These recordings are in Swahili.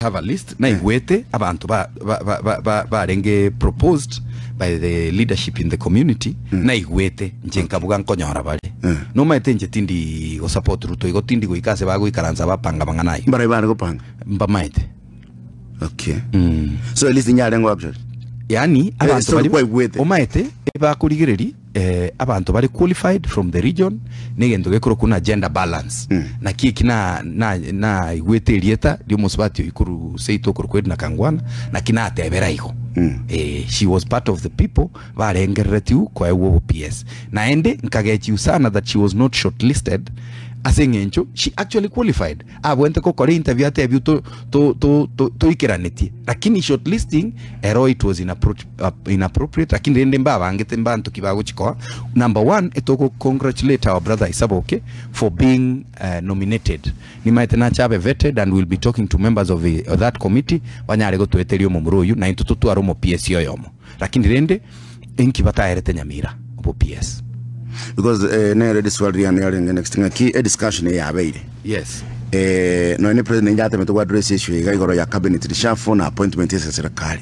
have a list na igwete abantu ba renge proposed by the leadership in the community na igwete njenkabuga nkonyora bale no maite njetindi go support Ruto igo tindi go ikase bago ikaranza bapanga banganayo bare go panga mba maite. Okay. So at least nyare ngo abject yani abantu bali omaete eba kurigireri abantu bali qualified from the region negendo gekoro kuna gender balance na kiki na igwete rieta dio musbatio ikuru seito kurkwed na kangwana na kina atebera igo she was part of the people barengeretiu kwa ewo PS na ende nkagechi sana that she was not shortlisted asengencho she actually qualified abwente ko kore interview ate view to ikiraneti lakini shortlisting it was inappropriate lakini rende mbaba angete mbantu kibago chikoa. Number one, etoko congratulate our brother Isaboke for being nominated. Ni maitena chabe vetted and we'll be talking to members of that committee wanyare go to eterio mumuruyu na intututu aromo PS yoyomo lakini rende inki bataerete Nyamira obo PS because already swallow and next thing a key discussion ya abeire. Yes. No any president yate meto address issue igoro ya cabinet reshuffle na appointment ya serikali.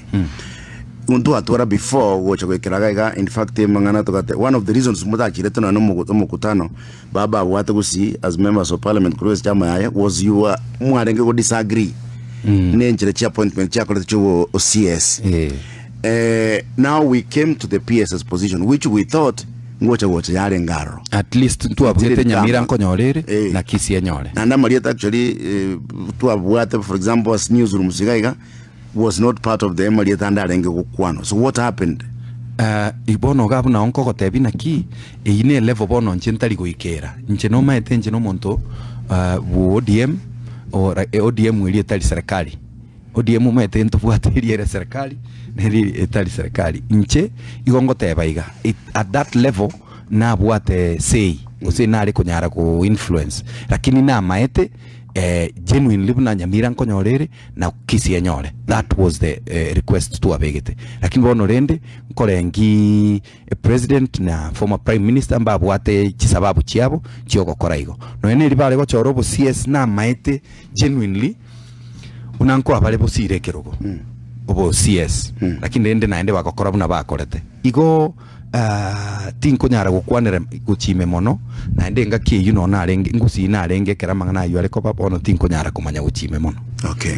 Untu atora before wocha kwekeraga in fact mangana tokate one of the reasons muda kireto na mukutano baba wate gusi as members of parliament cross chama yaye was you mwarenge go disagree nenjire cha appointment cha koleto cho CS. Now we came to the PS's position which we thought ngocha yare ngaro at least tu abwete Nyamira nkonyorere na kisi nyore and Marieta actually tu abwate for example as newsroom sigaiga was not part of the Marieta and arenge kukwano. So what happened? Ibono gabu na onko kotebi na ki ine level bono nchentari go ikera ncheno maete ncheno monto ODM or ODM wili etali serikali ODM maete nto fuatiri era serikali neri etali serikali nche igongo tebaiga at that level na buate say ose nari kunyara ku influence lakini na maete genuine libuna Nyamira nkonyorere na kisi nyore. That was the request to abegete lakini bono rende nkorengi president na former prime minister mbabu ate chisababu chiabo chioko koraigo no ene libale go chorobo CS na maete genuinely unanko abale bo sirekerogo obo CS lakini rende naende bakokora buna bakorete igo tinko nyara gukwanira guchime mono na ndenga ki na arenge ngusi na arenge kera mangana yo areko papa ono tinko nyara kumanya guchime mono. Okay.